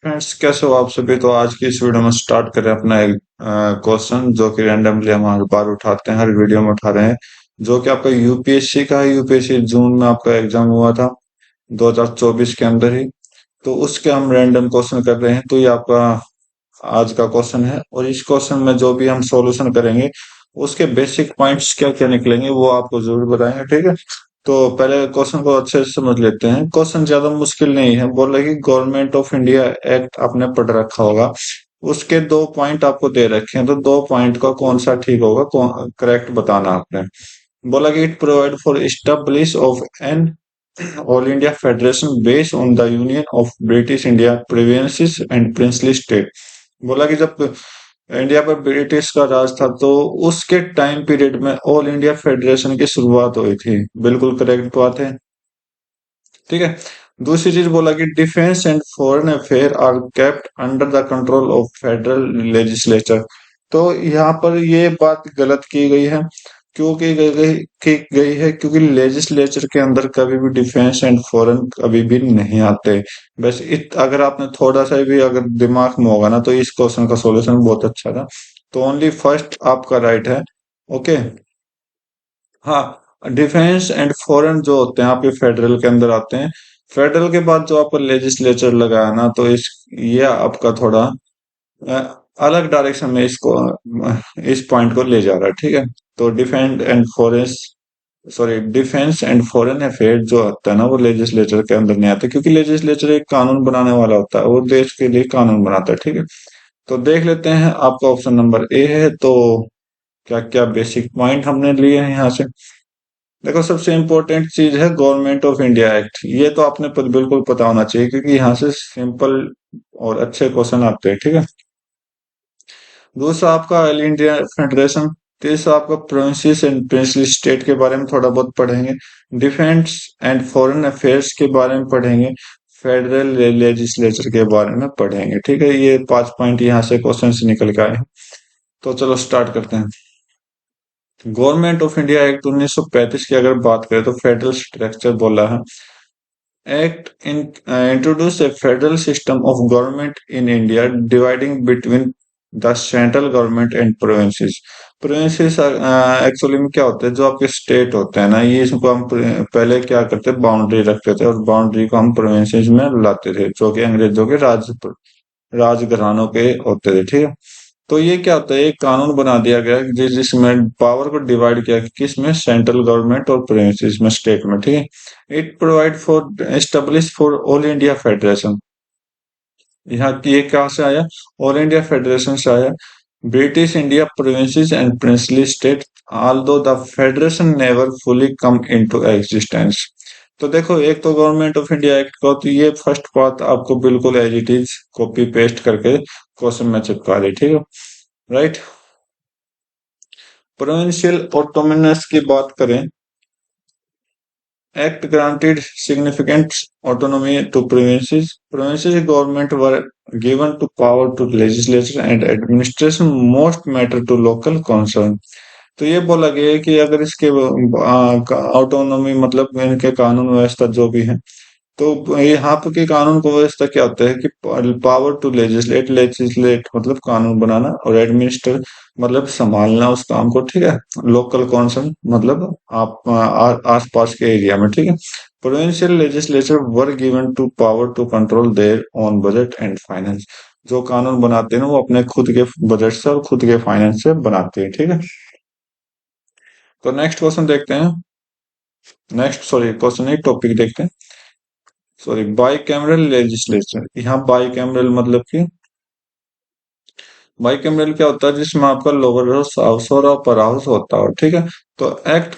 Friends, कैसे हो आप सभी। तो आज की इस वीडियो में स्टार्ट करें अपना एक क्वेश्चन जो कि रैंडमली हम हर बार उठाते हैं, हर वीडियो में उठा रहे हैं, जो कि आपका यूपीएससी का है। यूपीएससी जून में आपका एग्जाम हुआ था 2024 के अंदर ही। तो उसके हम रैंडम क्वेश्चन कर रहे हैं। तो ये आपका आज का क्वेश्चन है, और इस क्वेश्चन में जो भी हम सॉल्यूशन करेंगे उसके बेसिक पॉइंट्स क्या क्या निकलेंगे वो आपको जरूर बताएंगे, ठीक है। तो पहले क्वेश्चन को अच्छे से समझ लेते हैं। क्वेश्चन ज्यादा मुश्किल नहीं है। बोल रहे कि गवर्नमेंट ऑफ इंडिया एक्ट आपने पढ़ रखा होगा, उसके दो पॉइंट आपको दे रखे हैं, तो दो पॉइंट का कौन सा ठीक होगा, करेक्ट बताना आपने। बोला कि it provide for establish of an all India federation based on the union of British India provinces and princely state. बोला कि जब इंडिया पर ब्रिटिश का राज था तो उसके टाइम पीरियड में ऑल इंडिया फेडरेशन की शुरुआत हुई थी। बिल्कुल करेक्ट बात है, ठीक है। दूसरी चीज बोला कि defence and foreign affair are kept under the control of federal legislature. तो यहाँ पर ये बात गलत की गई है। क्यों की गई है? क्योंकि लेजिस्लेचर के अंदर कभी भी डिफेंस एंड फॉरेन कभी भी नहीं आते। बस अगर आपने थोड़ा सा भी अगर दिमाग में होगा ना, तो इस क्वेश्चन का सॉल्यूशन बहुत अच्छा था। तो ओनली फर्स्ट आपका राइट है। ओके। हाँ, डिफेंस एंड फॉरेन जो होते हैं आपके फेडरल के अंदर आते हैं। फेडरल के बाद जो आपका लेजिस्लेचर लगा है ना, तो ये आपका थोड़ा अलग डायरेक्शन में इसको इस पॉइंट को ले जा रहा है, ठीक है। तो डिफेंस एंड फॉरेन अफेयर जो होता है ना, वो लेजिस्लेचर के अंदर नहीं आता, क्योंकि लेजिस्लेचर एक कानून बनाने वाला होता है, वो देश के लिए कानून बनाता है, ठीक है। तो देख लेते हैं, आपका ऑप्शन नंबर ए है। तो क्या क्या बेसिक पॉइंट हमने लिए हैं यहाँ से। देखो, सबसे इम्पोर्टेंट चीज है गवर्नमेंट ऑफ इंडिया एक्ट। ये तो आपने बिल्कुल पता होना चाहिए, क्योंकि यहाँ से सिंपल और अच्छे क्वेश्चन आते हैं, ठीक है। दूसरा आपका ऑल इंडिया फेडरेशन। तीसरा आपका प्रोविंसेस एंड प्रिंसली स्टेट के बारे में थोड़ा बहुत पढ़ेंगे। डिफेंस एंड फॉरेन अफेयर्स के बारे में पढ़ेंगे। फेडरल लेजिस्लेचर के बारे में पढ़ेंगे, ठीक है। ये 5 पॉइंट यहाँ से क्वेश्चन से निकल के आए हैं। तो चलो स्टार्ट करते हैं। गवर्नमेंट ऑफ इंडिया एक्ट 1935 की अगर बात करें तो फेडरल स्ट्रक्चर बोला है। Act introduced a federal system of government in India, dividing between the central government and provinces. Provinces actually में क्या होते हैं, जो आपके स्टेट होते हैं ना, ये इसको हम पहले क्या करते हैं, बाउंड्री रखते थे, और बाउंड्री को हम प्रोविंसेस में लाते थे, जो कि अंग्रेजों के राजघरानों के होते थे, ठीक है। तो ये क्या होता है, एक कानून बना दिया गया जिसमें पावर को डिवाइड किया कि किस में, सेंट्रल गवर्नमेंट और प्रोविंसेस में, स्टेट में, ठीक है। It provide for establish for all India federation. यहाँ की ये कहाँ से आया, ऑल इंडिया फेडरेशन से आया। British India provinces and princely state, although the federation never fully come into existence। तो देखो, एक तो गवर्नमेंट ऑफ इंडिया एक्ट का, तो ये फर्स्ट बात आपको बिल्कुल as it is copy paste करके क्वेश्चन में चिपका दी, ठीक है, राइट। प्रोविंशियल ऑटोनोमस की बात करें, act granted significant autonomy to provinces. Provinces government were given to power to legislature and administration most matter to local concern. तो ये बोला गया है कि अगर इसके ऑटोनॉमी मतलब इनके कानून व्यवस्था जो भी है, तो यहाँ पे की कानून को व्यवस्था क्या होता है कि पावर टू लेजिस्लेट, लेजिस्लेट मतलब कानून बनाना, और एडमिनिस्टर मतलब संभालना उस काम को, ठीक है। लोकल कॉन्सर्न मतलब आप आस पास के एरिया में, ठीक है। Provincial legislature were given to power to control their own budget and finance. जो कानून बनाते हैं ना, वो अपने खुद के बजट से और खुद के फाइनेंस से बनाते हैं, ठीक है। तो नेक्स्ट क्वेश्चन देखते हैं। नेक्स्ट सॉरी क्वेश्चन नहीं, टॉपिक देखते हैं। Sorry, by cameral legislature. यहाँ बाई कैमरल मतलब कि बाई कैमरल क्या होता है, जिसमें आपका लोअर हाउस, हाउस और अपर हाउस होता है, ठीक है। तो act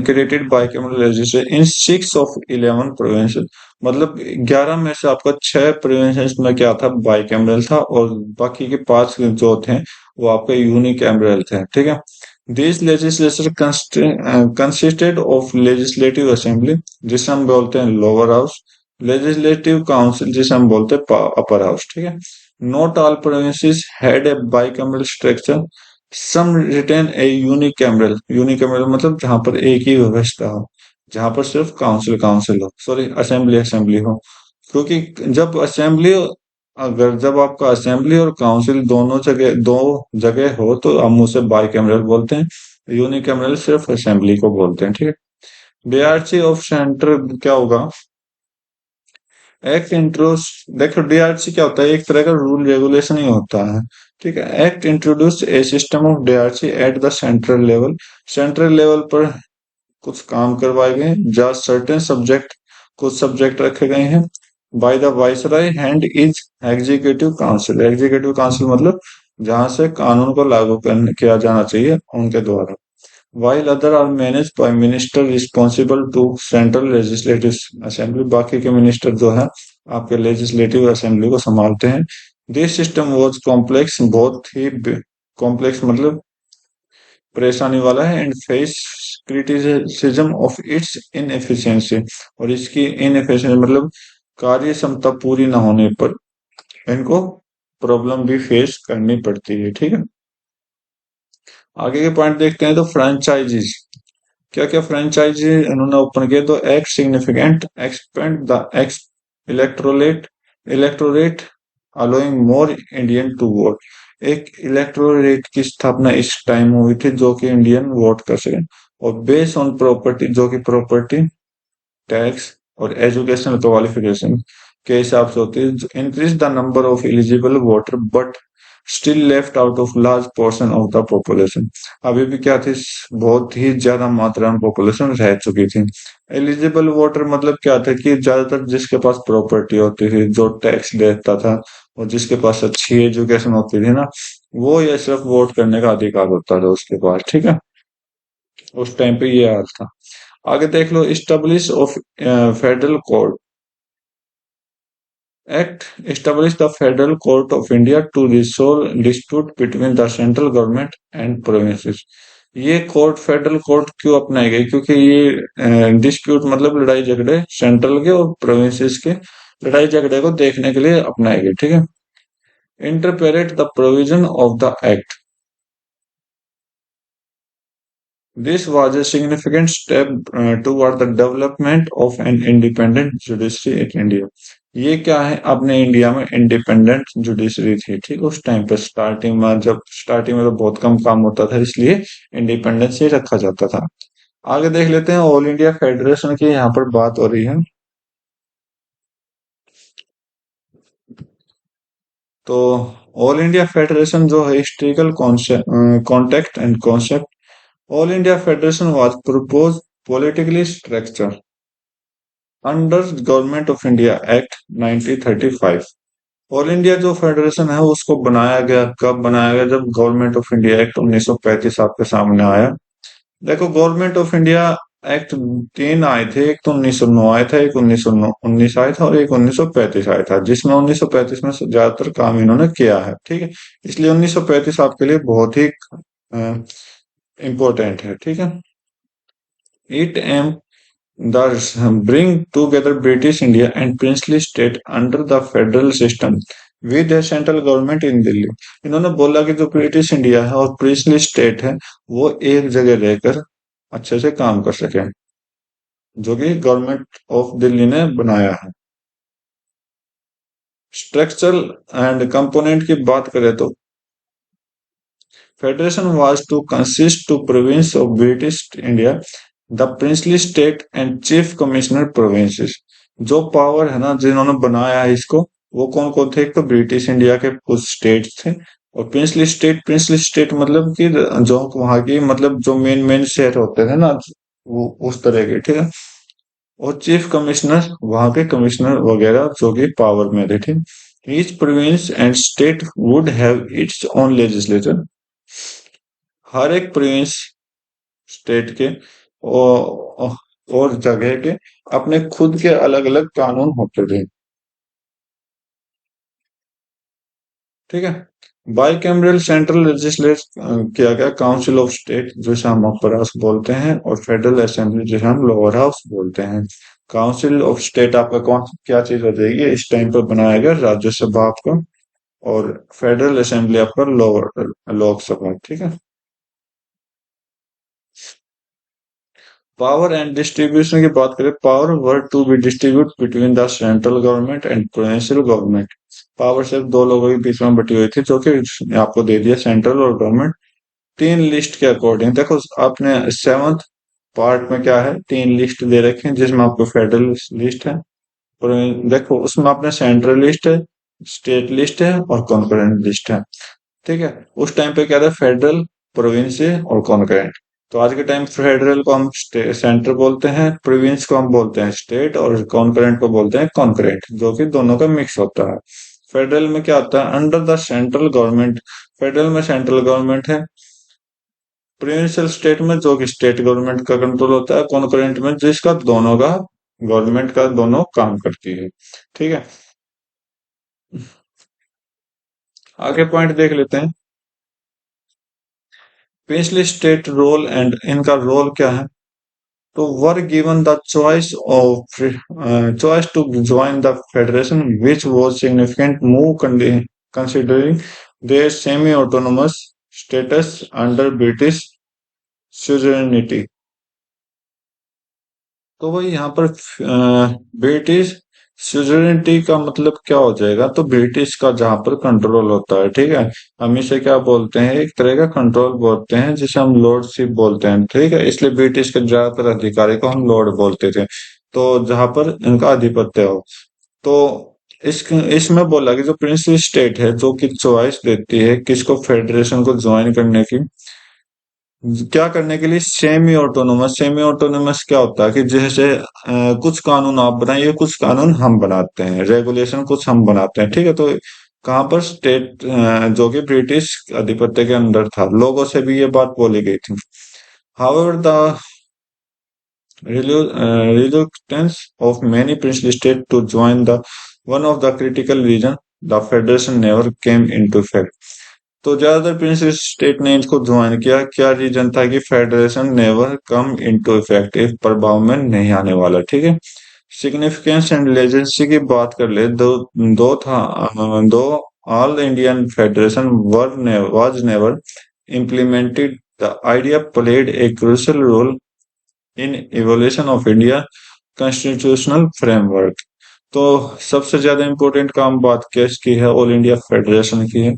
created by cameral legislature in 6 of 11 provinces. मतलब 11 में से आपका 6 प्रोविंसेस में क्या था, बाई कैमरल था, और बाकी के 5 जो थे वो आपके यूनिकैमरल थे, ठीक है। This legislature consisted of legislative assembly, जिसे हम बोलते हैं लोअर हाउस, लेजिस्लेटिव काउंसिल जिसे हम बोलते हैं अपर हाउस, ठीक है। Not all provinces had a bicameral structure, some retain a unicameral. Unicameral मतलब जहां पर एक ही व्यवस्था हो, जहां पर सिर्फ काउंसिल काउंसिल हो, सॉरी असेंबली असेंबली हो। क्योंकि जब असेंबली अगर जब आपका असेंबली और काउंसिल दोनों जगह दो जगह हो तो हम उसे बाई कैमरल बोलते हैं। यूनिकैमरल सिर्फ असेंबली को बोलते हैं, ठीक है। डीआरसी ऑफ सेंटर क्या होगा? एक्ट इंट्रोस देखो, डीआरसी क्या होता है? एक तरह का रूल रेगुलेशन ही होता है, ठीक है। Act introduce A system of DRC at the central level. Central level पर कुछ काम करवाए गए जहाँ सर्टेन सब्जेक्ट, कुछ सब्जेक्ट रखे गए हैं by the viceroy hand is executive council. Executive council मतलब जहां से कानून को लागू करने किया जाना चाहिए उनके द्वारा। while other are managed by minister responsible to central legislative assembly। बाकी के मिनिस्टर जो है आपके लेजिस्लेटिव असेंबली को संभालते हैं। दिस सिस्टम वाज कॉम्प्लेक्स, बहुत ही कॉम्प्लेक्स मतलब परेशानी वाला है, and face criticism of its inefficiency. और इसकी इनएफिशिएंसी मतलब कार्य क्षमता पूरी न होने पर इनको प्रॉब्लम भी फेस करनी पड़ती है, ठीक है। आगे के पॉइंट देखते हैं तो फ्रेंचाइजीज, क्या क्या फ्रेंचाइजी इन्होंने ओपन किए? तो act significant expand the ex electorate electorate allowing more Indian to vote. एक इलेक्टोरेट की स्थापना इस टाइम हुई थी जो कि इंडियन वोट कर सके। और बेस्ड ऑन प्रॉपर्टी, जो कि प्रॉपर्टी टैक्स और एजुकेशनल क्वालिफिकेशन के हिसाब से होती है। Increase the number of eligible voter but still left out of large portion of the population. अभी भी क्या थी? बहुत ही ज्यादा मात्रा में पॉपुलेशन रह चुकी थी। एलिजिबल वोटर मतलब क्या था कि ज्यादातर जिसके पास प्रॉपर्टी होती थी, जो टैक्स देता था और जिसके पास अच्छी एजुकेशन होती थी ना, वो ये सिर्फ वोट करने का अधिकार होता था उसके पास, ठीक है। उस टाइम पे ये हाल था। आगे देख लो, establish of federal court act established the Federal Court of India to resolve dispute between the central government and provinces। ये कोर्ट, फेडरल कोर्ट क्यों अपनाई गई? क्योंकि ये डिस्प्यूट मतलब लड़ाई झगड़े सेंट्रल के और प्रोविंसेस के लड़ाई झगड़े को देखने के लिए अपनाई गई, ठीक है। Interpret the provision of the act. This was a significant step toward the development of an independent judiciary in India। ये क्या है? अपने इंडिया में इंडिपेंडेंट जुडिशरी थी, ठीक। उस टाइम पर स्टार्टिंग में, जब स्टार्टिंग में तो बहुत कम काम होता था, इसलिए इंडिपेंडेंस ही रखा जाता था। आगे देख लेते हैं, ऑल इंडिया फेडरेशन की यहाँ पर बात हो रही है। तो ऑल इंडिया फेडरेशन जो है historical contact and concept. All India federation was propose politically structure under government of India act 1935। All India जो फेडरेशन है उसको बनाया गया, कब बनाया गया? जब गवर्नमेंट ऑफ इंडिया एक्ट 1935 आपके सामने आया। देखो, गवर्नमेंट ऑफ इंडिया एक्ट तीन आए थे, एक तो 1909 आया था, एक 1919 आया था और एक 1935 आया था, जिसमें 1935 में ज्यादातर काम इन्होंने किया है, ठीक है। इसलिए 1935 आपके लिए बहुत ही इम्पोर्टेंट है, ठीक है। It aim thus bring together British India and princely state under the federal system with a central government in Delhi। इन्होंने बोला कि जो ब्रिटिश इंडिया है और प्रिंसली स्टेट है वो एक जगह रहकर अच्छे से काम कर सके, जो कि गवर्नमेंट ऑफ दिल्ली ने बनाया है। स्ट्रक्चरल एंड कंपोनेंट की बात करें तो federation was to consist to province of British India, the princely state and chief commissioner provinces. जो पावर है ना, जिन्होंने बनाया है इसको, वो कौन कौन थे? एक तो ब्रिटिश इंडिया के कुछ स्टेट्स थे, और प्रिंसली स्टेट मतलब कि जो वहां की मतलब जो मेन मेन शहर होते थे ना, वो उस तरह के, ठीक है। और चीफ कमिश्नर वहां के कमिश्नर वगैरह जो कि पावर में थे, ठीक। Each province and state would have its own legislature. हर एक प्रोविंस, स्टेट के और जगह के अपने खुद के अलग अलग कानून होते थे, ठीक है। बाइकैमरल सेंट्रल लेजिस्लेट किया गया, काउंसिल ऑफ स्टेट जिसे हम अपर हाउस बोलते हैं, और फेडरल असेंबली जिसे हम लोअर हाउस बोलते हैं। काउंसिल ऑफ स्टेट आपका कौन क्या चीज हो जाएगी? इस टाइम पर बनाया गया राज्यसभा आपका, और फेडरल असेंबली आपका लोकसभा, ठीक है। पावर एंड डिस्ट्रीब्यूशन की बात करें, power were to be distribute between the central government and provincial government. Power सिर्फ दो लोगों के बीच में बटी हुई थी, जो कि आपको दे दिया सेंट्रल और गवर्नमेंट। तीन लिस्ट के अकॉर्डिंग देखो, आपने सेवंथ पार्ट में क्या है, तीन लिस्ट दे रखे हैं, जिसमें आपको फेडरल लिस्ट है, और देखो उसमें आपने सेंट्रल लिस्ट है, स्टेट लिस्ट है और कॉन्करेंट लिस्ट है। ठीक है, उस टाइम पे क्या था, फेडरल, प्रोविंस और कॉन्करेंट। तो आज के टाइम फेडरल को हम सेंटर बोलते हैं, प्रोविंस को हम बोलते हैं स्टेट, और कॉन्करेंट को बोलते हैं कॉन्करेंट, जो कि दोनों का मिक्स होता है। फेडरल में क्या आता है, under the central government. Federal में सेंट्रल गवर्नमेंट है, प्रोविंशियल स्टेट में जो कि स्टेट गवर्नमेंट का कंट्रोल होता है, कॉन्करेंट में जिसका दोनों का गवर्नमेंट का दोनों काम करती है। ठीक है, आगे पॉइंट देख लेते हैं, प्रिंसली स्टेट रोल एंड इनका रोल क्या है। तो were given the choice to join the federation, which was significant move considering their semi-autonomous status under British suzerainty। तो वही यहाँ पर ब्रिटिश सुजरिटी का मतलब क्या हो जाएगा, तो ब्रिटिश का जहां पर कंट्रोल होता है। ठीक है, हम इसे क्या बोलते हैं, एक तरह का कंट्रोल बोलते हैं, जिसे हम लॉर्डशिप बोलते हैं। ठीक है, इसलिए ब्रिटिश के ज्यादातर अधिकारी को हम लॉर्ड बोलते थे, तो जहां पर इनका आधिपत्य हो। तो इसमें बोला कि जो प्रिंसली स्टेट है, जो कि चॉइस देती है किसको फेडरेशन को ज्वाइन करने की, क्या करने के लिए, सेमी ऑटोनोमस। सेमी ऑटोनोमस क्या होता है कि जैसे कुछ कानून आप बनाइए, कुछ कानून हम बनाते हैं, रेगुलेशन कुछ हम बनाते हैं। ठीक है, तो कहाँ पर स्टेट जो कि ब्रिटिश आधिपत्य के अंदर था, लोगों से भी ये बात बोली गई थी। However the reluctance of many princely states to join the one of the critical reason the federation never came into effect। तो ज्यादातर प्रिंसेस स्टेट ने इसको ज्वाइन किया, क्या रीजन था कि federation never come into effect, इस प्रभाव में नहीं आने वाला। ठीक है, सिग्निफिकेंस एंड लेजेंसी की बात कर ले, दो all Indian federation was never implemented, the idea played a crucial role in evolution of India constitutional framework. तो सबसे ज्यादा इंपॉर्टेंट काम बात किसकी है, ऑल इंडिया फेडरेशन की है,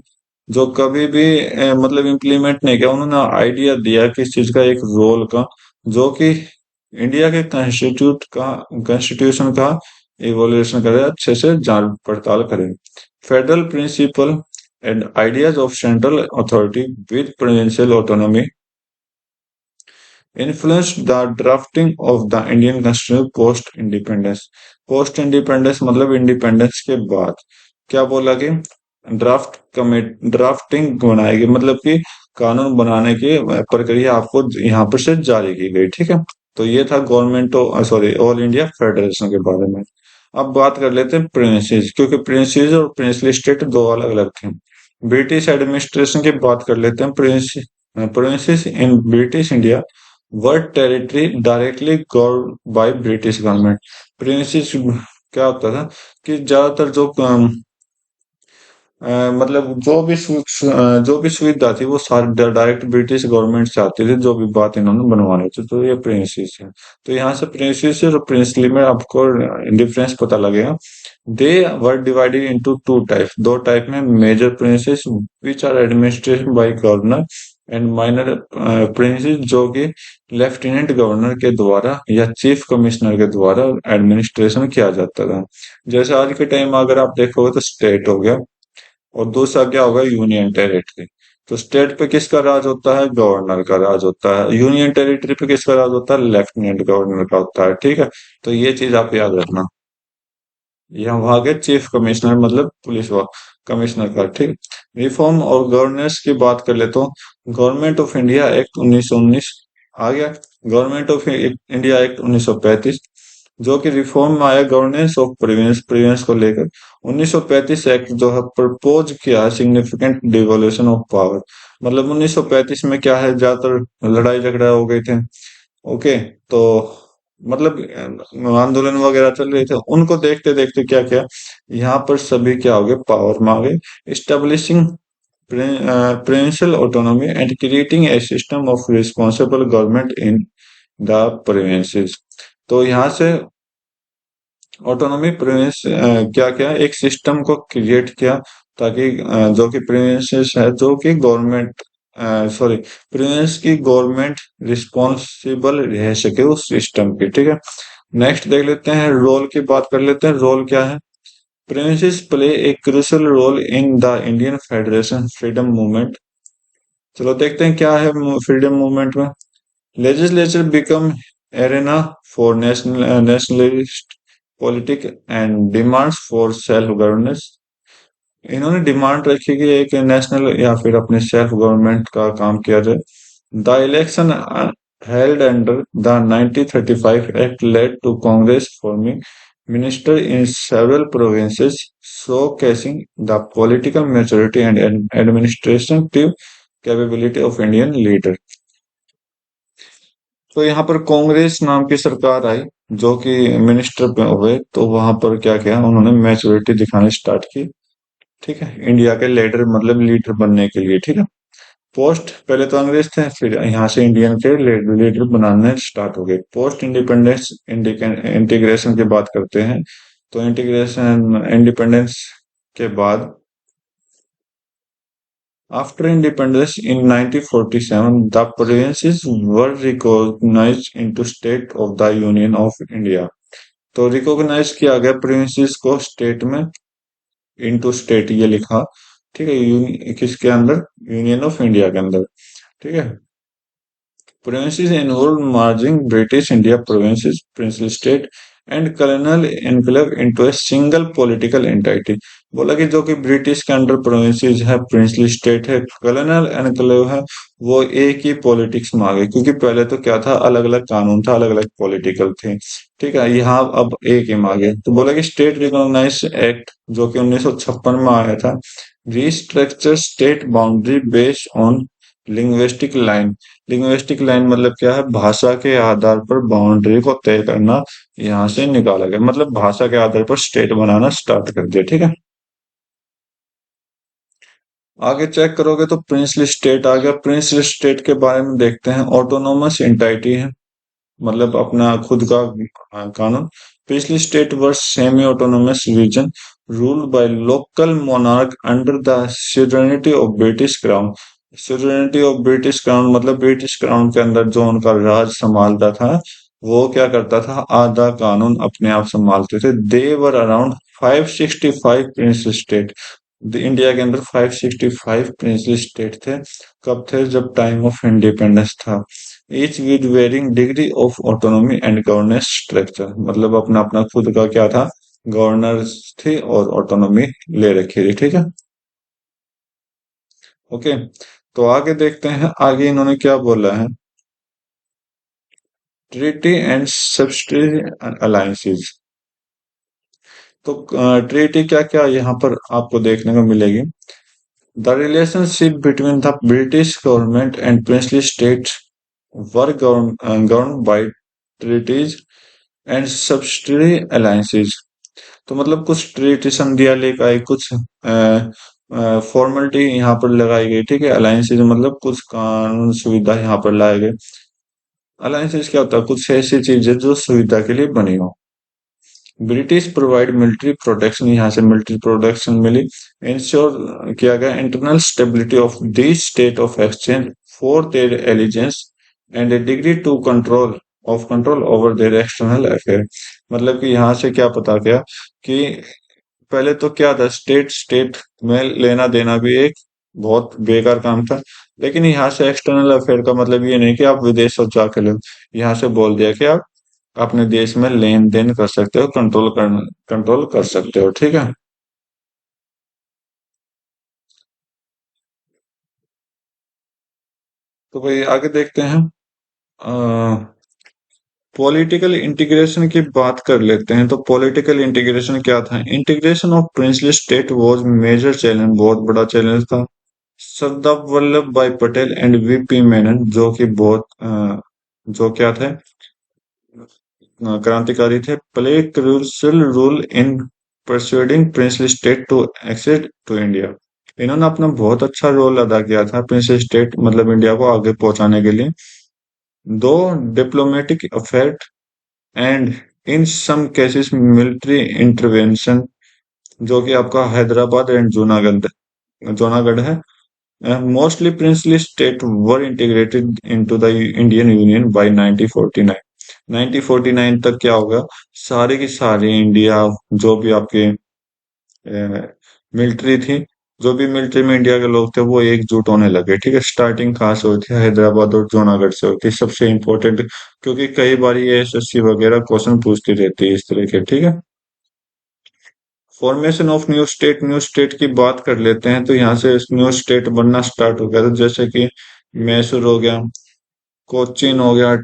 जो कभी भी मतलब इम्प्लीमेंट नहीं किया, उन्होंने आइडिया दिया किस चीज का, एक रोल का, जो कि इंडिया के कॉन्स्टिट्यूशन का इवोल्यूशन करे, अच्छे से जांच पड़ताल करे। Federal principle and ideas of central authority with provincial autonomy influenced the drafting of the Indian Constitution post independence। Post independence मतलब इंडिपेंडेंस के बाद क्या बोला कि ड्राफ्टिंग बनाएगी, मतलब कि कानून बनाने की प्रक्रिया आपको यहाँ पर से जारी की गई। ठीक है, तो ये था government sorry all India federation के बारे में। अब बात कर लेते हैं प्रिंसेस, क्योंकि प्रिंसेस और प्रिंसली स्टेट दो अलग अलग थे। ब्रिटिश एडमिनिस्ट्रेशन की बात कर लेते हैं। Princess in British India were territory directly govern by British government. Princess क्या होता था कि ज्यादातर जो मतलब जो भी सुविधा थी वो सारी डायरेक्ट ब्रिटिश गवर्नमेंट से आती थी, जो भी बात इन्होंने बनवानी थी। तो ये प्रिंसेस है, तो यहाँ से प्रिंसेस और प्रिंसली में आपको डिफरेंस पता लगेगा। They were divided into two type, दो टाइप में, major princes which are administration by governor and minor princes जो कि लेफ्टिनेंट गवर्नर के द्वारा या चीफ कमिश्नर के द्वारा एडमिनिस्ट्रेशन किया जाता था। जैसे आज के टाइम अगर आप देखोगे तो स्टेट हो गया, और दूसरा क्या होगा, यूनियन टेरिटरी। तो स्टेट पे किसका राज होता है, गवर्नर का राज होता है। यूनियन टेरिटरी पे किसका राज होता है, लेफ्टिनेंट गवर्नर का होता है। ठीक है, तो ये चीज आप याद रखना। ये वहां के चीफ कमिश्नर मतलब पुलिस कमिश्नर का। ठीक, रिफॉर्म और गवर्नेंस की बात कर ले तो गवर्नमेंट ऑफ इंडिया एक्ट 1919 आ गया, गवर्नमेंट ऑफ इंडिया एक्ट 1935 जो कि रिफॉर्म में आया गवर्नेंस ऑफ प्रोविंस को लेकर। 1935 एक्ट जो है प्रपोज किया सिग्निफिकेंट डिवोल्यूशन ऑफ पावर, मतलब 1935 में क्या है, ज्यादातर लड़ाई झगड़ा हो गए थे। ओके, तो मतलब आंदोलन वगैरह चल रहे थे, उनको देखते देखते क्या क्या यहाँ पर सभी क्या हो गए, पावर में आ गए। Establishing principle autonomy and creating a system of responsible government in the provinces. तो यहाँ से ऑटोनॉमी प्रोविंस क्या क्या एक सिस्टम को क्रिएट किया, ताकि जो कि प्रोविंसेस है, जो कि गवर्नमेंट सॉरी प्रोविंस की गवर्नमेंट रिस्पॉन्सिबल रह सके उस सिस्टम की, ठीक है। नेक्स्ट देख लेते हैं, रोल की बात कर लेते हैं, रोल क्या है। Provinces play a crucial role in the Indian federation freedom movement. चलो देखते हैं क्या है फ्रीडम मूवमेंट में। Legislature become arena for nationalist politic and demands for self governance. इन्होंने डिमांड रखी कि एक नेशनल या फिर अपने सेल्फ गवर्नमेंट का काम किया जाए। The election held under the 1935 Act led to Congress forming minister in several provinces, showcasing the political maturity and administrative capability of Indian leader। तो यहाँ पर कांग्रेस नाम की सरकार आई, जो कि मिनिस्टर पे हुए, तो वहां पर क्या किया उन्होंने, मैच्योरिटी दिखानी स्टार्ट की, ठीक है, इंडिया के लीडर मतलब लीडर बनने के लिए, ठीक है। पोस्ट पहले तो अंग्रेज थे, फिर यहाँ से इंडियन के लीडर बनाने स्टार्ट हो गए। पोस्ट इंडिपेंडेंस इंटीग्रेशन की बात करते हैं, तो इंटीग्रेशन इंडिपेंडेंस के बाद, after independence in 1947, the provinces were recognized into state of the Union of India। तो रिकॉग्नाइज किया गया प्रोविंसेस को स्टेट में, इनटू स्टेट ये लिखा, ठीक है, किसके अंदर, यूनियन ऑफ इंडिया के अंदर, ठीक है। Provinces involved merging British India provinces, princely state and colonial enclave into a single political entity। बोला कि जो कि ब्रिटिश के अंडर प्रोविंसेस है, प्रिंसली स्टेट है, कॉलोनियल एनक्लेव है, वो एक ही पॉलिटिक्स में आ गए, क्योंकि पहले तो क्या था, अलग अलग कानून था, अलग अलग पॉलिटिकल थे, ठीक है। यहाँ अब एक ही में आ गए। तो बोला कि स्टेट रिकॉग्नाइज एक्ट, जो कि 1956 में आया था, restructure state boundary based on linguistic line. Linguistic line मतलब क्या है, भाषा के आधार पर बाउंड्री को तय करना, यहाँ से निकाला गया, मतलब भाषा के आधार पर स्टेट बनाना स्टार्ट कर दिया, ठीक है। आगे चेक करोगे तो प्रिंसली स्टेट आ गया। प्रिंसली स्टेट के बारे में देखते हैं, ऑटोनोमस एंटाइटी है, मतलब अपना खुद का कानून। Princely state were semi autonomous region ruled by local monarch under the sovereignty of British crown. sovereignty of British crown मतलब ब्रिटिश क्राउन के अंदर जो उनका राज संभालता था, वो क्या करता था, आधा कानून अपने आप संभालते थे। They were around 565 princely state. India के अंदर 565 प्रिंसली स्टेट थे। कब थे, जब टाइम ऑफ इंडिपेंडेंस था। Each with varying degree of autonomy and governance structure, मतलब अपना अपना खुद का क्या था, गवर्नर थे और ऑटोनॉमी ले रखी थी, ठीक है। ओके, तो आगे देखते हैं, आगे इन्होंने क्या बोला है। Treaty and subsidiary alliances. तो ट्रीटी क्या क्या यहाँ पर आपको देखने को मिलेगी। The relationship between the British government and princely states were governed by treaties and subsidiary alliances। तो मतलब कुछ ट्रीटी संधियां लेकर आई, कुछ फॉर्मेलिटी यहाँ पर लगाई गई, ठीक है। अलायंसेज मतलब कुछ कानून सुविधा यहाँ पर लाए गए। अलायंसेज क्या होता है, कुछ ऐसी चीजें जो सुविधा के लिए बनी हो। ब्रिटिश प्रोवाइड मिलिट्री प्रोटेक्शन, यहाँ से मिलिट्री प्रोटेक्शन मिली। इंश्योर किया गया internal stability of this state of exchange for their allegiance and a degree to control over their external affair. मतलब कि यहाँ से क्या पता गया कि पहले तो क्या था, स्टेट स्टेट में लेना देना भी एक बहुत बेकार काम था। लेकिन यहाँ से एक्सटर्नल अफेयर का मतलब ये नहीं कि आप विदेश जाके लो, यहाँ से बोल दिया कि आप अपने देश में लेन देन कर सकते हो, कंट्रोल कर सकते हो, ठीक है। तो भाई आगे देखते हैं, पॉलिटिकल इंटीग्रेशन की बात कर लेते हैं। तो पॉलिटिकल इंटीग्रेशन क्या था, integration of princely state was major challenge, बहुत बड़ा चैलेंज था। सरदार वल्लभ भाई पटेल एंड वीपी मेनन, जो कि बहुत जो क्या थे, क्रांतिकारी थे, प्ले क्रूशियल रोल इन परsuading princely state to accede to India. इन्होंने अपना बहुत अच्छा रोल अदा किया था प्रिंसली स्टेट मतलब इंडिया को आगे पहुंचाने के लिए। दो diplomatic affair and in some cases military intervention, जो कि आपका हैदराबाद एंड जूनागढ़ है। Mostly princely state were integrated into the Indian union by 1949। 1949 तक क्या होगा, सारे की सारी इंडिया, जो भी आपके मिलिट्री थी, जो भी मिलिट्री में इंडिया के लोग थे वो एकजुट होने लगे। ठीक है, स्टार्टिंग कहाँ से हुई थी, हैदराबाद और जूनागढ़ से हुई थी, सबसे इम्पोर्टेंट, क्योंकि कई बार ये एसएससी वगैरह क्वेश्चन पूछती रहती है इस तरह के। ठीक है, फॉर्मेशन ऑफ न्यू स्टेट की बात कर लेते हैं, तो यहाँ से न्यू स्टेट बनना स्टार्ट हो गया था, जैसे कि मैसूर हो गया, कोचीन हो गया,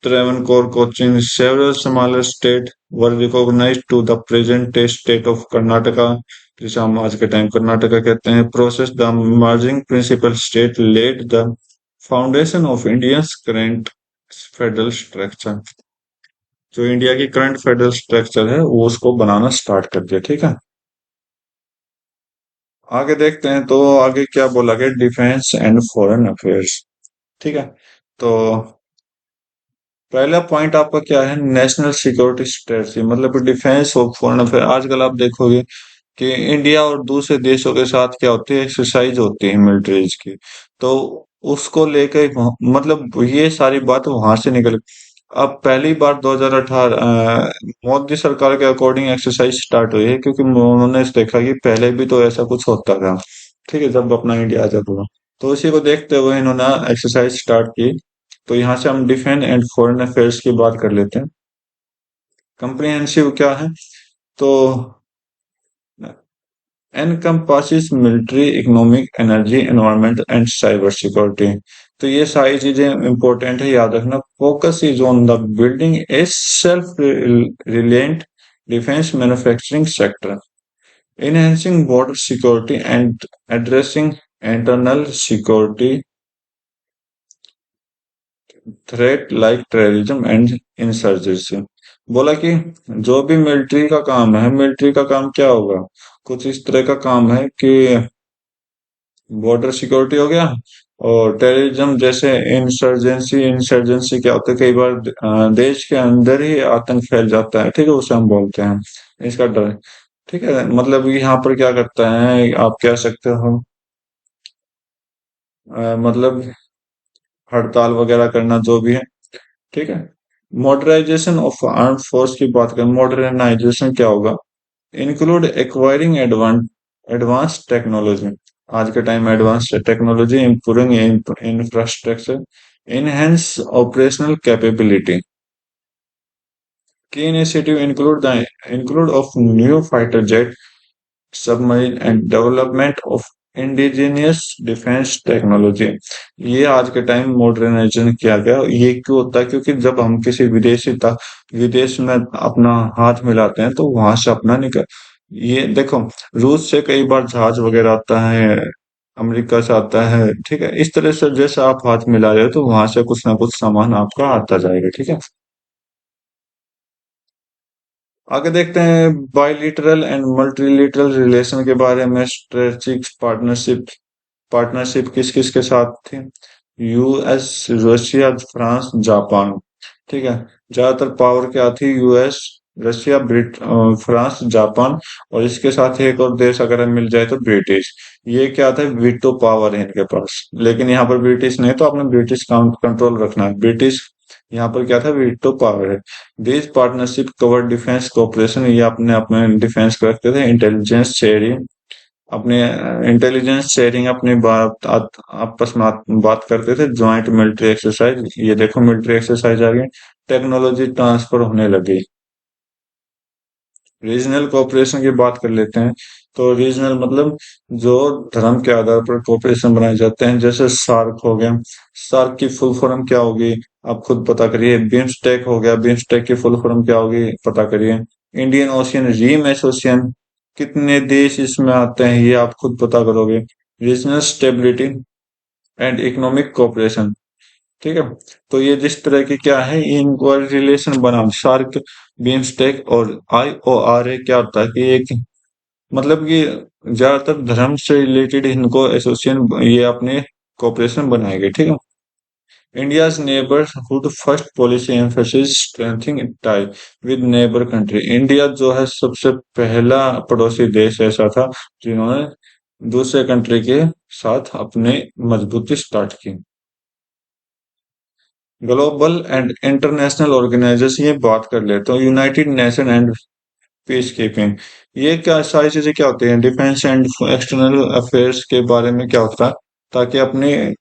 Travancore Cochin, several smaller state were recognized to the present state of Karnataka, जिसे हम आज के टाइम कर्नाटका कहते हैं। Process the merging principle state led the foundation of India current federal structure, जो इंडिया की करंट फेडरल स्ट्रक्चर है वो उसको बनाना स्टार्ट कर दिया। ठीक है, आगे देखते हैं, तो आगे क्या बोला गया, डिफेंस एंड फॉरेन अफेयर्स। ठीक है, तो पहला पॉइंट आपका क्या है, नेशनल सिक्योरिटी स्ट्रेटजी, मतलब डिफेंस और फॉरेन अफेयर। आजकल आप देखोगे कि इंडिया और दूसरे देशों के साथ क्या होती है, एक्सरसाइज होती है मिलिट्रीज की, तो उसको लेकर मतलब ये सारी बात वहां से निकल। अब पहली बार 2018 मोदी सरकार के अकॉर्डिंग एक्सरसाइज स्टार्ट हुई है, क्योंकि उन्होंने देखा कि पहले भी तो ऐसा कुछ होता था। ठीक है, जब अपना इंडिया आजाद हुआ, तो उसी को देखते हुए इन्होंने एक्सरसाइज स्टार्ट की। तो यहाँ से हम डिफेंस एंड फॉरेन अफेयर्स की बात कर लेते हैं। कंप्रिहेंसिव क्या है, तो encompasses military, economic, energy, environment and cyber security. तो ये सारी चीजें इंपॉर्टेंट है, याद रखना। Focus is on the building a self reliant defence manufacturing sector, enhancing border security and addressing internal security threat like terrorism and insurgency. बोला कि जो भी मिलिट्री का काम है, मिलिट्री का काम क्या होगा, कुछ इस तरह का काम है कि बॉर्डर सिक्योरिटी हो गया, और टेररिज्म जैसे इंसर्जेंसी। इंसर्जेंसी क्या होता है, कई बार देश के अंदर ही आतंक फैल जाता है। ठीक है, उसे हम बोलते हैं इसका डर। ठीक है, मतलब यहाँ पर क्या करता है, आप कह सकते हो मतलब हड़ताल वगैरह करना, जो भी है। ठीक है, मॉडर्नाइजेशन ऑफ आर्म फोर्स की बात करें, मॉडर्नाइजेशन क्या होगा, इंक्लूड एक्वायरिंग एडवांस टेक्नोलॉजी। आज के टाइम में advance technology, improving infrastructure, enhance operational capability. Key initiative include of new fighter jet, submarine and development of indigenous defence technology. ये आज के टाइम मॉडर्नाइजेशन किया गया। ये क्यों होता है, क्योंकि जब हम किसी विदेश में अपना हाथ मिलाते हैं, तो वहां से अपना निकल, ये देखो, रूस से कई बार जहाज वगैरह आता है, अमेरिका से आता है। ठीक है, इस तरह से जैसे आप हाथ मिला रहे हो, तो वहां से कुछ ना कुछ सामान आपका आता जाएगा। ठीक है, आगे देखते हैं बायलिटरल एंड मल्टीलिटरल रिलेशन के बारे में। स्ट्रेटेजिक पार्टनरशिप किस किस के साथ थी, यूएस, रशिया, फ्रांस, जापान। ठीक है, ज्यादातर पावर क्या थी, यूएस, रशिया, फ्रांस, जापान, और इसके साथ एक और देश अगर मिल जाए तो ब्रिटिश। ये क्या था, वीटो पावर है इनके पास, लेकिन यहाँ पर ब्रिटिश नहीं, तो आपने ब्रिटिश कंट्रोल रखना है। ब्रिटिश यहाँ पर क्या था, वीटो पावर है। This partnership cover defence cooperation, ये अपने अपने डिफेंस को रखते थे। इंटेलिजेंस शेयरिंग, अपने इंटेलिजेंस शेयरिंग, अपनी बात आपस में बात करते थे। ज्वाइंट मिलिट्री एक्सरसाइज, ये देखो मिलिट्री एक्सरसाइज आ गई। टेक्नोलॉजी ट्रांसफर होने लगी। रीजनल कोऑपरेशन की बात कर लेते हैं, तो रीजनल मतलब जो धर्म के आधार पर कोऑपरेशन बनाए जाते हैं, जैसे सार्क हो गया। सार्क की फुल फॉर्म क्या होगी, आप खुद पता करिए। बिम्स्टेक हो गया, बिम्स्टेक की फुल फॉर्म क्या होगी, पता करिए। इंडियन ओशियन रिम एसोसिएशन, कितने देश इसमें आते हैं, ये आप खुद पता करोगे। Regional stability and economic cooperation. ठीक है, तो ये जिस तरह की क्या है, इनको रिलेशन बना सार्क, बिम्स्टेक और IORA, क्या होता है कि एक मतलब कि ज्यादातर धर्म से रिलेटेड इनको एसोसिएशन, ये अपने कोऑपरेशन बनाएंगे। ठीक है, India's neighborhood first policy emphasizes strengthening tie with neighbor country. India जो है सबसे पहला पड़ोसी देश ऐसा था जिन्होंने दूसरे कंट्री के साथ अपने मजबूती स्टार्ट की। ग्लोबल एंड इंटरनेशनल ऑर्गेनाइजेशन ये बात कर लेते हैं। United nation and peace keeping, ये क्या सारी चीजें क्या होती हैं? डिफेंस एंड एक्सटर्नल अफेयर्स के बारे में क्या होता है, ताकि अपने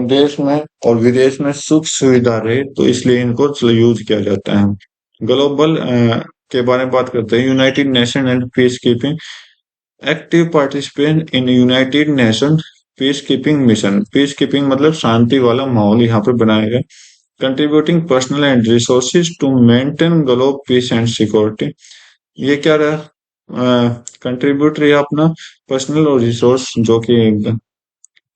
देश में और विदेश में सुख सुविधा रहे, तो इसलिए इनको यूज किया जाता है। ग्लोबल के बारे में बात करते हैं। United nation and peace keeping, active participant in united nation peace keeping mission. Peace keeping मतलब शांति वाला माहौल यहाँ पे बनाया गया। Contributing personal and resources to maintain globe peace and security, ये क्या रहा? कंट्रीब्यूट रहा अपना पर्सनल और रिसोर्स, जो कि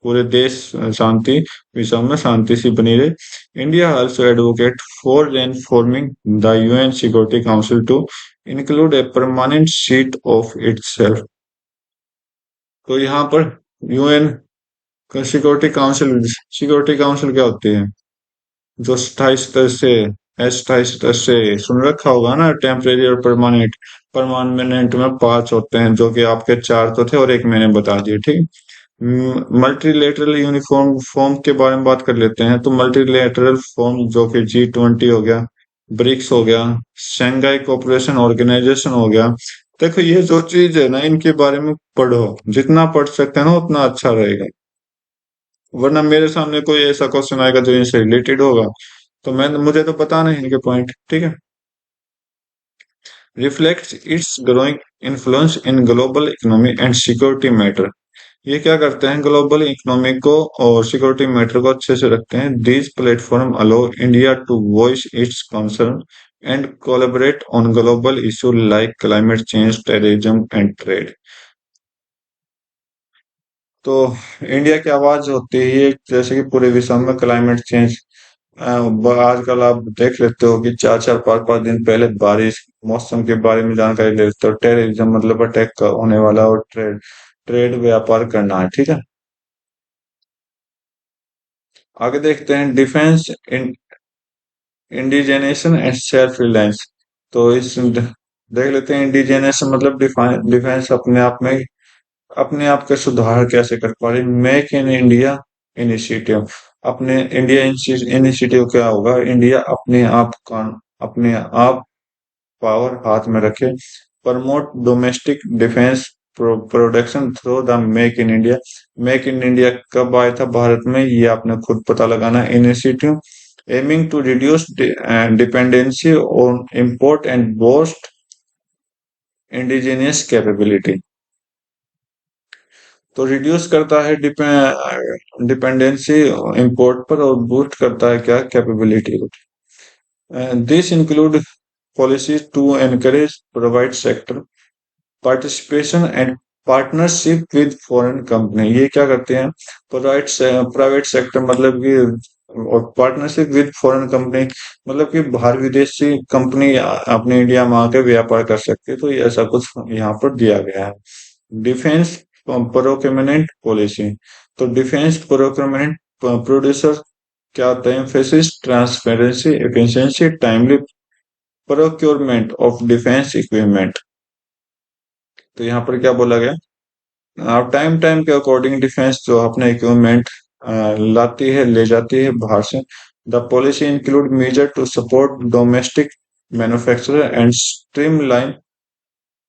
पूरे देश शांति विश्व में शांति सी बनी रहे। India also advocate for reforming the UN Security Council to include a permanent seat of itself. तो यहाँ पर यूएन सिक्योरिटी काउंसिल क्या होती है? जो स्थायी स्तर से अस्थायी स्तर से सुन रखा होगा ना, टेम्परेरी और परमानेंट। परमानेंट में 5 होते हैं, जो कि आपके 4 तो थे और एक मैंने बता दिए, ठीक। मल्टीलेटरल यूनिफॉर्म फॉर्म के बारे में बात कर लेते हैं। तो मल्टीलेटरल फॉर्म जो कि G20 हो गया, ब्रिक्स हो गया, शंघाई कोऑपरेशन ऑर्गेनाइजेशन हो गया। देखो ये जो चीज है ना, इनके बारे में पढ़ो, जितना पढ़ सकते हैं ना उतना अच्छा रहेगा। वरना मेरे सामने कोई ऐसा क्वेश्चन आएगा जो इनसे रिलेटेड होगा, तो मुझे तो पता नहीं इनके पॉइंट, ठीक है। Reflects it's growing influence in global economy and security matter, ये क्या करते हैं? ग्लोबल इकोनॉमी को और सिक्योरिटी मैटर को अच्छे से रखते हैं। These platform allow India to voice its concern and collaborate on global issue like climate change, terrorism and trade. तो इंडिया की आवाज होती है ये, जैसे कि पूरे विश्व में क्लाइमेट चेंज, आजकल आप देख लेते हो कि 4-4 5-5 दिन पहले बारिश, मौसम के बारे में जानकारी ले लेते हो। टेररिज्म मतलब अटैक होने वाला, और ट्रेड, ट्रेड व्यापार करना है, ठीक है। आगे देखते हैं डिफेंस इंडिजेनेशन एंड सेल्फ रिलायंस। तो इस देख लेते हैं। इंडिजेनेशन मतलब डिफेंस अपने आप का सुधार कैसे कर पा रही। मेक इन इंडिया इनिशिएटिव, अपने इंडिया इनिशिएटिव क्या होगा? इंडिया अपने आप पावर हाथ में रखे। Promote domestic defence production through the make in India. Make in India कब आया था भारत में, ये आपने खुद पता लगाना। Initiative aiming to reduce dependency on import and boost indigenous capability. तो रिड्यूस करता है डिपेंडेंसी इंपोर्ट पर, और बूस्ट करता है क्या? Capability. This include policies to encourage private sector participation and partnership with foreign company। ये क्या करते हैं? प्राइवेट सेक्टर मतलब कि, और पार्टनरशिप विद फॉरेन कंपनी मतलब कि बाहर विदेशी कंपनी अपने इंडिया में आके व्यापार कर सकती है। तो ये ऐसा कुछ यहाँ पर दिया गया है। डिफेंस प्रोक्योरमेंट पॉलिसी, तो डिफेंस प्रोक्योरमेंट प्रोड्यूसर क्या होता है? Emphasis, transparency, efficiency, timely procurement of defence equipment. तो यहाँ पर क्या बोला गया? अब टाइम टाइम के अकॉर्डिंग डिफेंस जो अपने इक्विपमेंट लाती है, ले जाती है बाहर से। The policy include major to support domestic manufacturer and streamline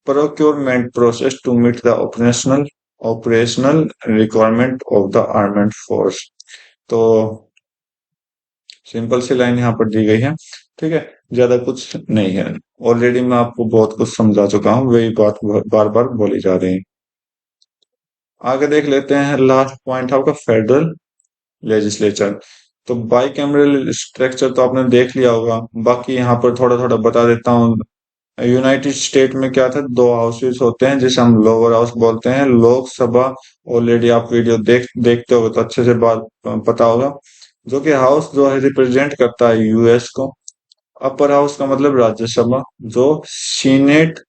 procurement process to meet the operational requirement of the armed force. तो सिंपल सी लाइन यहाँ पर दी गई है, ठीक है, ज्यादा कुछ नहीं है। ऑलरेडी मैं आपको बहुत कुछ समझा चुका हूँ, वही बात बार बार बोली जा रही है। आगे देख लेते हैं लास्ट पॉइंट आपका, फेडरल लेजिस्लेचर। तो बाई कैमरल स्ट्रक्चर तो आपने देख लिया होगा, बाकी यहाँ पर थोड़ा थोड़ा बता देता हूँ। यूनाइटेड स्टेट में क्या था? 2 हाउसेस होते हैं जिसे हम लोअर हाउस बोलते हैं। लोकसभा, ऑलरेडी आप वीडियो देखते हो तो अच्छे से बात पता होगा, जो कि हाउस जो है रिप्रेजेंट करता है यूएस को। अपर हाउस का मतलब राज्यसभा, जो सीनेट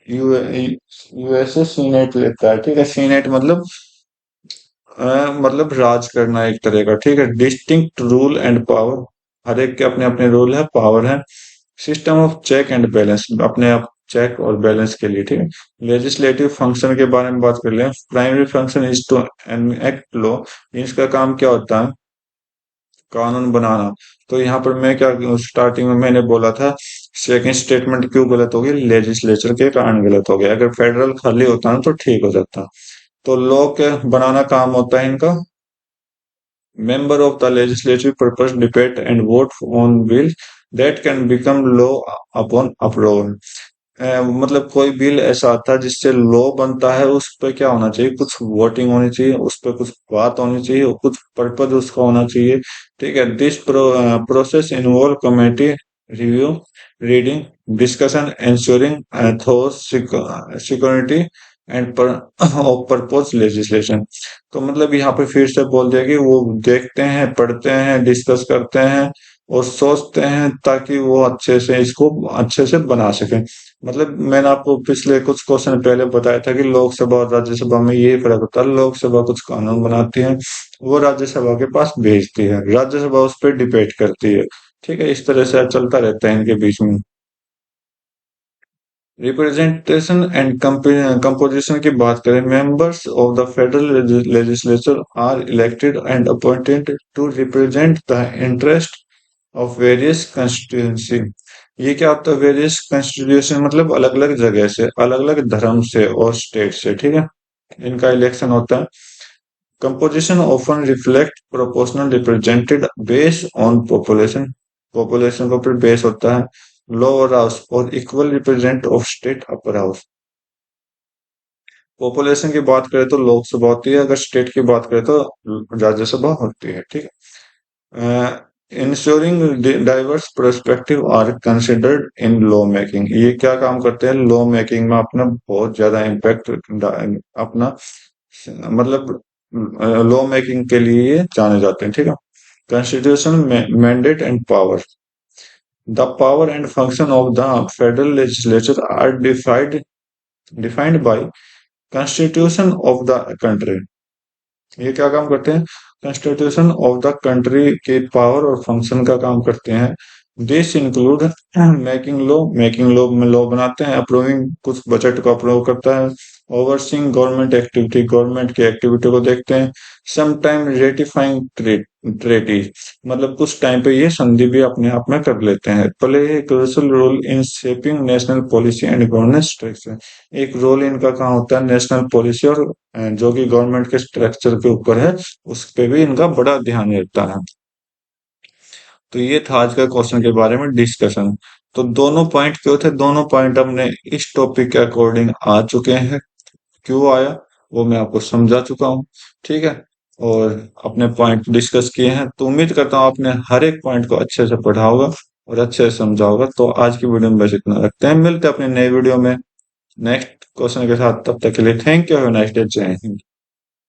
यूएसए सीनेट लेता है, ठीक है। सीनेट मतलब मतलब राज करना एक तरह का, ठीक है। डिस्टिंक्ट रूल एंड पावर, हर एक के अपने अपने रूल है, पावर है। System of check and balance, अपने आप चेक और बैलेंस के लिए, ठीक है। लेजिस्लेटिव फंक्शन के बारे में बात कर लें। Primary function is to enact law, इसका काम क्या होता है, कानून बनाना। तो यहाँ पर मैं क्या, स्टार्टिंग में मैंने बोला था सेकंड स्टेटमेंट क्यों गलत होगी, लेजिस्लेचर के कारण गलत हो गया। अगर फेडरल खाली होता ना तो ठीक हो जाता। तो लॉ के बनाना काम होता है इनका। Member of the legislative purpose debate and vote on bills that can become law upon approval। मतलब कोई बिल ऐसा आता है जिससे लॉ बनता है, उस पर क्या होना चाहिए, कुछ वोटिंग होनी चाहिए, उस पर कुछ बात होनी चाहिए और कुछ पर्पज उसका होना चाहिए, ठीक है। This process involve committee review, reading, discussion, ensuring security and purpose legislation. तो मतलब यहाँ पे फिर से बोल दिया कि वो देखते हैं, पढ़ते हैं, डिस्कस करते हैं और सोचते हैं ताकि वो अच्छे से इसको अच्छे से बना सकें। मतलब मैंने आपको पिछले कुछ क्वेश्चन पहले बताया था कि लोकसभा और राज्यसभा में ये फर्क होता है। लोकसभा कुछ कानून बनाती है, वो राज्यसभा के पास भेजती है, राज्यसभा उस पर डिबेट करती है, ठीक है। इस तरह से चलता रहता है इनके बीच में। रिप्रेजेंटेशन एंड कंपोजिशन की बात करें, members of the federal legislature are elected and appointed to represent the interest of various constituency. ये क्या होता है, वेरियस कंस्टिट्यूशन मतलब अलग अलग जगह से, अलग अलग धर्म से और स्टेट से, ठीक है। इनका इलेक्शन होता है। Composition often reflect proportional represented based on population, population के ऊपर बेस होता है। लोअर हाउस और equal represent of state upper house. Population की बात करें तो लोकसभा होती है, अगर स्टेट की बात करें तो राज्यसभा होती है, ठीक है। Ensuring diverse perspective are considered in law making, ये क्या काम करते हैं, लॉ मेकिंग में अपना बहुत ज्यादा इम्पैक्ट, अपना मतलब लॉ मेकिंग के लिए ये जाने जाते हैं, ठीक है। Constitution mandate and power, the power and function of the federal legislature are defined by constitution of the country. ये क्या काम करते हैं, कॉन्स्टिट्यूशन ऑफ द कंट्री के पावर और फंक्शन का काम करते हैं। दिस इंक्लूड मेकिंग लॉ में लॉ बनाते हैं, अप्रूविंग कुछ बजट को अप्रूव करता है, ओवरसीइंग गवर्नमेंट एक्टिविटी, गवर्नमेंट की एक्टिविटी को देखते हैं। सम टाइम रेटिफाइंग ट्रेटीज, मतलब कुछ टाइम पे ये संधि भी अपने आप में कर लेते हैं। Play a crucial role in shaping national policy and governance structure, एक रोल इनका कहाँ होता है, नेशनल पॉलिसी और जो कि गवर्नमेंट के स्ट्रक्चर के ऊपर है, उस पे भी इनका बड़ा ध्यान रहता है। तो ये था आज का क्वेश्चन के बारे में डिस्कशन। तो दोनों पॉइंट क्यों थे, दोनों पॉइंट हमने इस टॉपिक के अकॉर्डिंग आ चुके हैं। क्यों आया वो मैं आपको समझा चुका हूँ, ठीक है। और अपने पॉइंट डिस्कस किए हैं, तो उम्मीद करता हूँ आपने हर एक पॉइंट को अच्छे से पढ़ा होगा और अच्छे से समझा होगा। तो आज की वीडियो में बस इतना रखते हैं, मिलते हैं अपने नए वीडियो में नेक्स्ट क्वेश्चन के साथ। तब तक के लिए thank you, have a nice day, जय हिंद।